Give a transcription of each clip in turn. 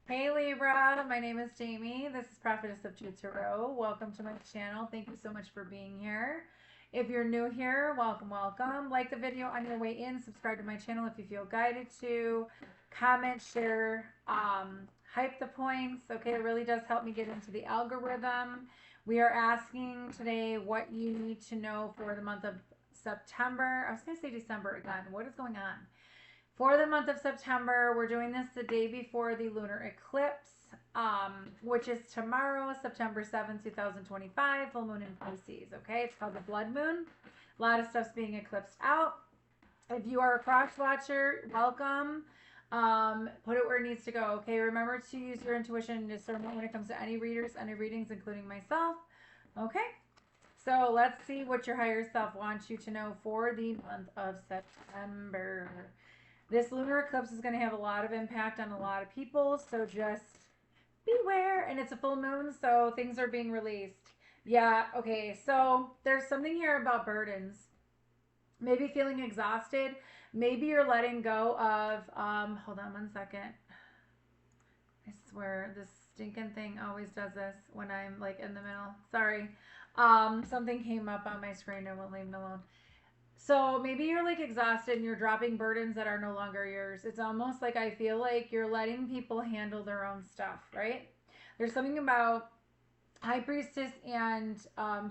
Hey Libra, my name is Jamie. This is Prophetess of Truth Tarot. Welcome to my channel. Thank you so much for being here. If you're new here, welcome, welcome. Like the video on your way in, subscribe to my channel if you feel guided to. Comment, share, hype the points. Okay, it really does help me get into the algorithm. We are asking today what you need to know for the month of September. I was going to say December again. What is going on? For the month of September, we're doing this the day before the lunar eclipse, which is tomorrow, September 7th, 2025, full moon in Pisces. Okay, it's called the blood moon. A lot of stuff's being eclipsed out. If you are a cross watcher, welcome. Put it where it needs to go. Okay, remember to use your intuition and discernment when it comes to any readers, any readings, including myself. Okay, so let's see what your higher self wants you to know for the month of September. This lunar eclipse is going to have a lot of impact on a lot of people, so just beware. And it's a full moon, so things are being released. Yeah, okay, so there's something here about burdens. Maybe feeling exhausted. Maybe you're letting go of, hold on one second. I swear, this stinking thing always does this when I'm like in the middle. Sorry. Something came up on my screen. I won't leave it alone. So maybe you're like exhausted and you're dropping burdens that are no longer yours. It's almost like I feel like you're letting people handle their own stuff, right? There's something about High Priestess and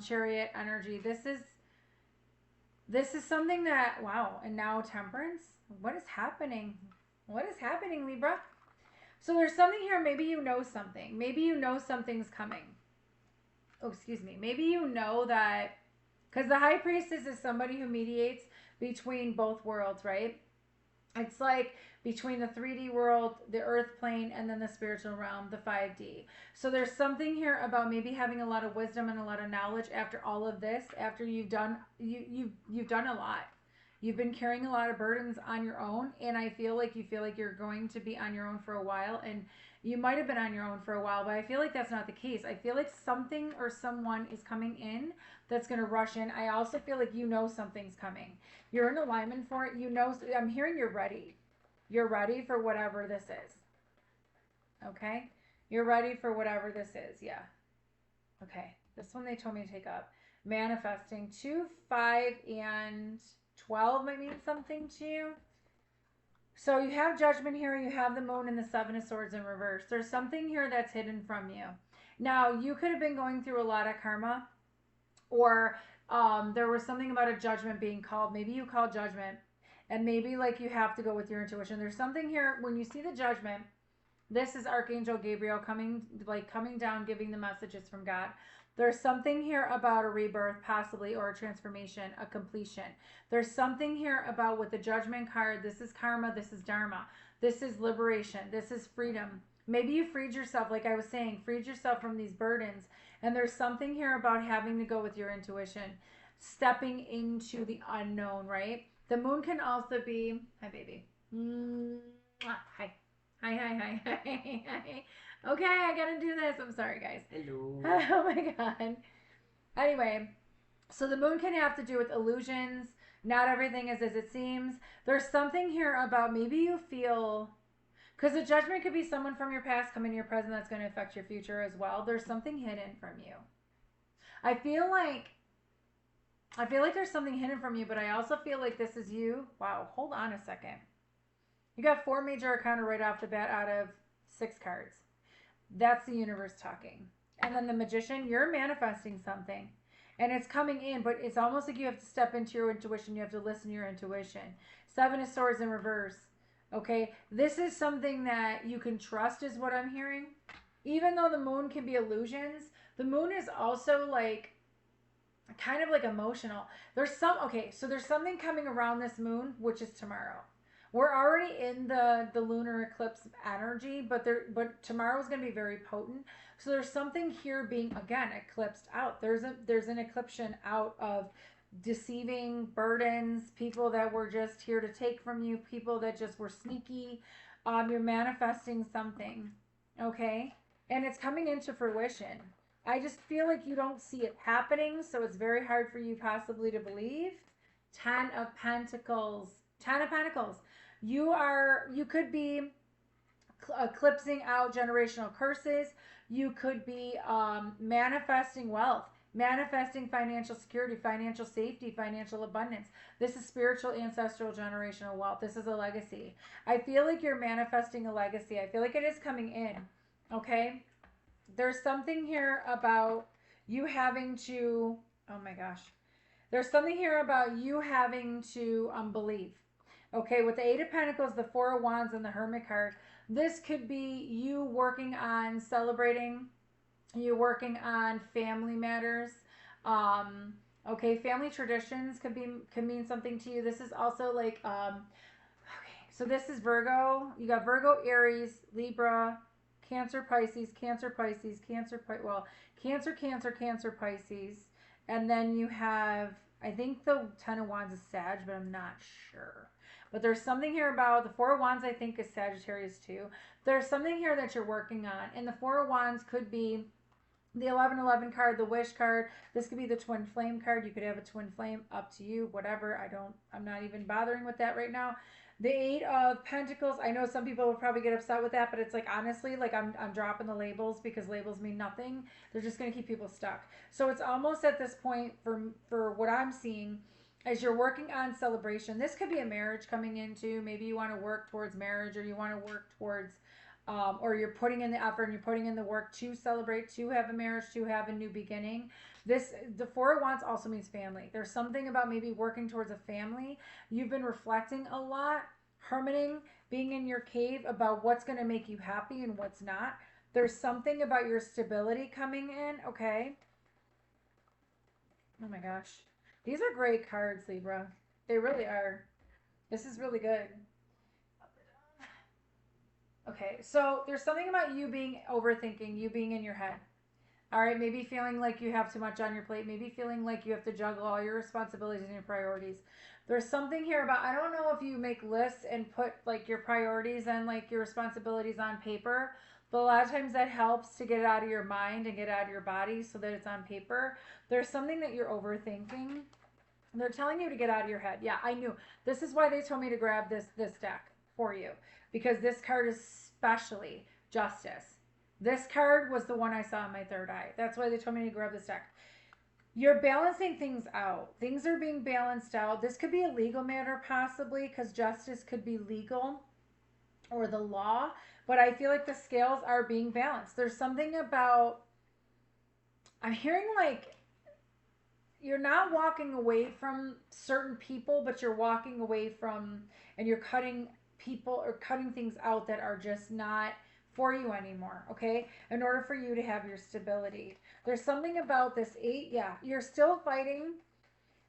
Chariot energy. This is something that, wow, and now Temperance. What is happening? What is happening, Libra? So there's something here. Maybe you know something. Maybe you know something's coming. Oh, excuse me. Maybe you know that. Because the High Priestess is somebody who mediates between both worlds, right? It's like between the 3D world, the earth plane, and then the spiritual realm, the 5D. So there's something here about maybe having a lot of wisdom and a lot of knowledge after all of this, after you've done a lot. You've been carrying a lot of burdens on your own, and I feel like you're going to be on your own for a while, and you might have been on your own for a while, but I feel like that's not the case. I feel like something or someone is coming in that's going to rush in. I also feel like you know something's coming. You're in alignment for it. You know, I'm hearing you're ready. You're ready for whatever this is. Okay? You're ready for whatever this is. Yeah. Okay. This one they told me to take up. Manifesting 2, 5, and 12 might mean something to you. So you have Judgment here, you have the Moon and the Seven of Swords in reverse. There's something here that's hidden from you. Now, you could have been going through a lot of karma, or there was something about a judgment being called. Maybe you called judgment, and maybe like you have to go with your intuition. There's something here, when you see the judgment, this is Archangel Gabriel coming down, giving the messages from God. There's something here about a rebirth, possibly, or a transformation, a completion. There's something here about with the Judgment card. This is karma. This is dharma. This is liberation. This is freedom. Maybe you freed yourself, like I was saying, freed yourself from these burdens. And there's something here about having to go with your intuition, stepping into the unknown, right? The moon can also be, hi, baby. Hi. Hi, hi, hi, hi, hi. Okay, I gotta do this. I'm sorry, guys. Hello. Oh my god. Anyway, so the moon can have to do with illusions. Not everything is as it seems. There's something here about maybe you feel, because the judgment could be someone from your past coming to your present that's going to affect your future as well. There's something hidden from you. I feel like there's something hidden from you, but I also feel like this is you. Wow, hold on a second. You got 4 major arcana right off the bat out of 6 cards. That's the universe talking. And then the Magician, you're manifesting something. And it's coming in, but it's almost like you have to step into your intuition. You have to listen to your intuition. 7 of Swords in reverse. Okay, this is something that you can trust is what I'm hearing. Even though the moon can be illusions, the moon is also like kind of like emotional. There's something coming around this moon, which is tomorrow. We're already in the lunar eclipse energy, but tomorrow is going to be very potent. So there's something here being again eclipsed out. There's an eclipsion out of deceiving burdens, people that were just here to take from you, people that just were sneaky. You're manifesting something, okay, and it's coming into fruition. I just feel like you don't see it happening, so it's very hard for you possibly to believe. 10 of Pentacles. 10 of Pentacles. You could be eclipsing out generational curses. You could be manifesting wealth, manifesting financial security, financial safety, financial abundance. This is spiritual, ancestral, generational wealth. This is a legacy. I feel like you're manifesting a legacy. I feel like it is coming in. Okay? There's something here about you having to, oh my gosh. There's something here about you having to believe. Okay, with the Eight of Pentacles, the Four of Wands, and the Hermit card, this could be you working on celebrating, you working on family matters. Okay, family traditions could mean something to you. This is also like, okay, so this is Virgo. You got Virgo, Aries, Libra, Cancer, Pisces, Cancer, Pisces, Cancer, Cancer, Cancer, Cancer, Pisces. And then you have, I think the Ten of Wands is Sag, but I'm not sure. But there's something here about the Four of Wands, I think, is Sagittarius too. There's something here that you're working on. And the Four of Wands could be the 1111 card, the Wish card. This could be the Twin Flame card. You could have a Twin Flame, up to you, whatever. I'm not even bothering with that right now. The Eight of Pentacles, I know some people would probably get upset with that, but it's like, honestly, like I'm dropping the labels because labels mean nothing. They're just going to keep people stuck. So it's almost at this point, for what I'm seeing, as you're working on celebration, this could be a marriage coming into, maybe you want to work towards marriage, or you want to work towards, or you're putting in the effort and you're putting in the work to celebrate, to have a marriage, to have a new beginning. The Four of Wands also means family. There's something about maybe working towards a family. You've been reflecting a lot, hermiting, being in your cave about what's going to make you happy and what's not. There's something about your stability coming in, okay? Oh my gosh. These are great cards, Libra. They really are. This is really good. Okay, so there's something about you being overthinking, you being in your head. All right, maybe feeling like you have too much on your plate, maybe feeling like you have to juggle all your responsibilities and your priorities. There's something here about, I don't know if you make lists and put like your priorities and like your responsibilities on paper, but a lot of times that helps to get it out of your mind and get it out of your body so that it's on paper. There's something that you're overthinking. They're telling you to get out of your head. Yeah, I knew. This is why they told me to grab this deck for you, because this card is especially Justice. This card was the one I saw in my third eye. That's why they told me to grab this deck. You're balancing things out. Things are being balanced out. This could be a legal matter possibly, because Justice could be legal or the law, but I feel like the scales are being balanced. There's something about, I'm hearing like, you're not walking away from certain people, but you're walking away from, and you're cutting people or cutting things out that are just not for you anymore, okay? In order for you to have your stability. There's something about this 8, yeah, you're still fighting.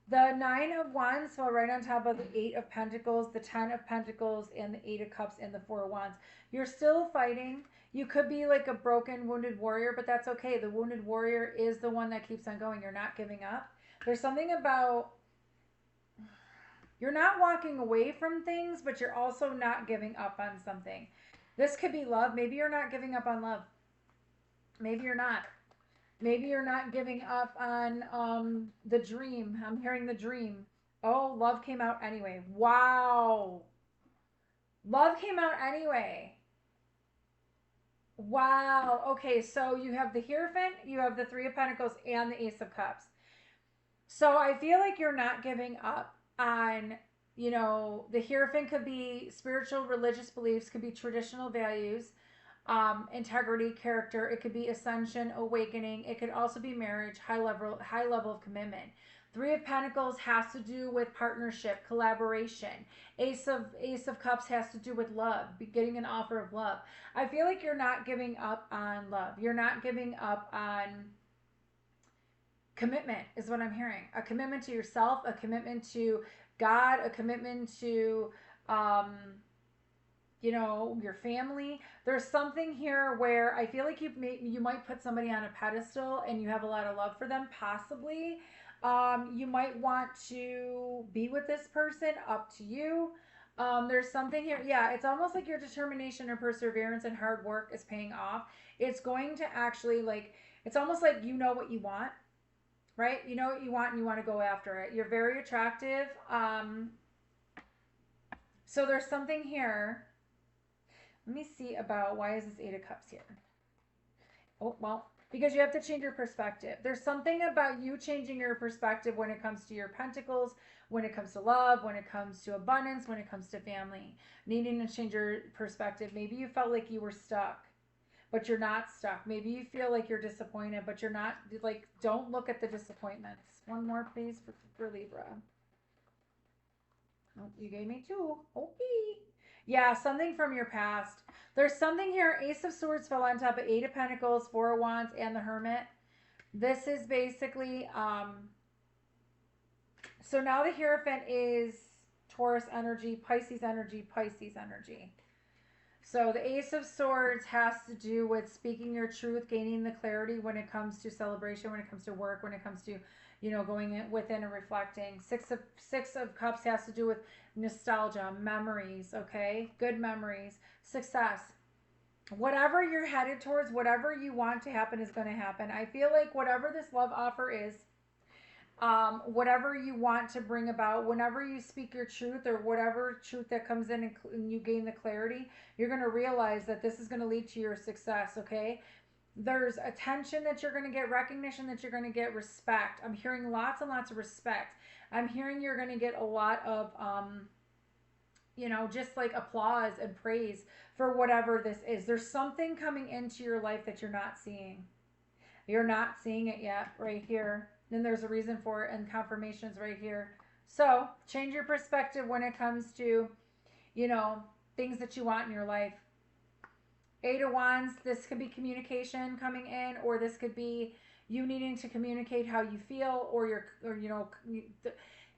The 9 of Wands fell right on top of the 8 of Pentacles, the 10 of Pentacles, and the 8 of Cups, and the 4 of Wands. You're still fighting. You could be like a broken, wounded warrior, but that's okay. The wounded warrior is the one that keeps on going. You're not giving up. There's something about, you're not walking away from things, but you're also not giving up on something. This could be love. Maybe you're not giving up on love. Maybe you're not. Maybe you're not giving up on the dream. I'm hearing the dream. Oh, love came out anyway. Wow. Love came out anyway. Wow. Okay, so you have the Hierophant, you have the 3 of Pentacles, and the Ace of Cups. So I feel like you're not giving up on, you know, the Hierophant could be spiritual, religious beliefs, could be traditional values, integrity, character. It could be ascension, awakening. It could also be marriage, high level of commitment. 3 of Pentacles has to do with partnership, collaboration. Ace of Cups has to do with love, getting an offer of love. I feel like you're not giving up on love. You're not giving up on commitment is what I'm hearing. A commitment to yourself, a commitment to God, a commitment to, you know, your family. There's something here where I feel like you might put somebody on a pedestal and you have a lot of love for them, possibly. You might want to be with this person, up to you. There's something here. Yeah, it's almost like your determination or perseverance and hard work is paying off. It's going to actually, like, it's almost like you know what you want. Right? You know what you want and you want to go after it. You're very attractive. So there's something here. Let me see about why is this Eight of Cups here? Oh, well, because you have to change your perspective. There's something about you changing your perspective when it comes to your pentacles, when it comes to love, when it comes to abundance, when it comes to family. Needing to change your perspective. Maybe you felt like you were stuck, but you're not stuck. Maybe you feel like you're disappointed, but you're not. Like, don't look at the disappointments. One more, please, for Libra. Oh, you gave me two. Okay. Yeah, something from your past. There's something here. Ace of Swords fell on top of Eight of Pentacles, Four of Wands, and the Hermit. This is basically, so now the Hierophant is Taurus energy, Pisces energy, Pisces energy. So the Ace of Swords has to do with speaking your truth, gaining the clarity when it comes to celebration, when it comes to work, when it comes to, you know, going in within and reflecting. Six of Cups has to do with nostalgia, memories, okay? Good memories, success. Whatever you're headed towards, whatever you want to happen is going to happen. I feel like whatever this love offer is, whatever you want to bring about, whenever you speak your truth or whatever truth that comes in and you gain the clarity, you're going to realize that this is going to lead to your success, okay? There's attention that you're going to get, recognition that you're going to get, respect. I'm hearing lots and lots of respect. I'm hearing you're going to get a lot of, you know, just like applause and praise for whatever this is. There's something coming into your life that you're not seeing. You're not seeing it yet right here. Then there's a reason for it and confirmations right here. So change your perspective when it comes to, you know, things that you want in your life. Eight of Wands, this could be communication coming in, or this could be you needing to communicate how you feel, or you know,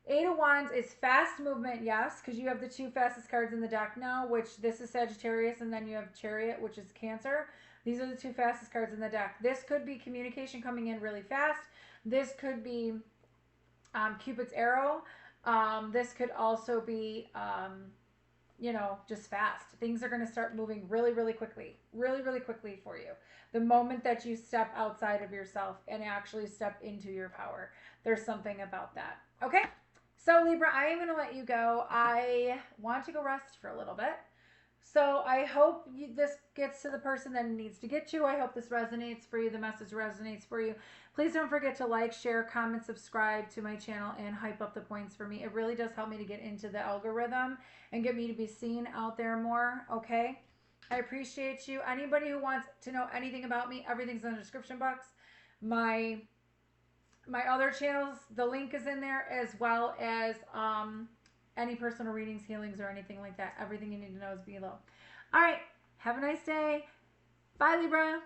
Eight of Wands is fast movement, yes, because you have the two fastest cards in the deck now, which this is Sagittarius, and then you have Chariot, which is Cancer. These are the two fastest cards in the deck. This could be communication coming in really fast. This could be Cupid's arrow. This could also be, you know, just fast. Things are going to start moving really, really quickly. Really, really quickly for you. The moment that you step outside of yourself and actually step into your power. There's something about that. Okay? So, Libra, I am going to let you go. I want to go rest for a little bit. So I hope this gets to the person that it needs to get to. I hope this resonates for you. The message resonates for you. Please don't forget to like, share, comment, subscribe to my channel, and hype up the points for me. It really does help me to get into the algorithm and get me to be seen out there more, okay? I appreciate you. Anybody who wants to know anything about me, everything's in the description box. My other channels, the link is in there, as well as any personal readings, healings, or anything like that. Everything you need to know is below. All right. Have a nice day. Bye, Libra.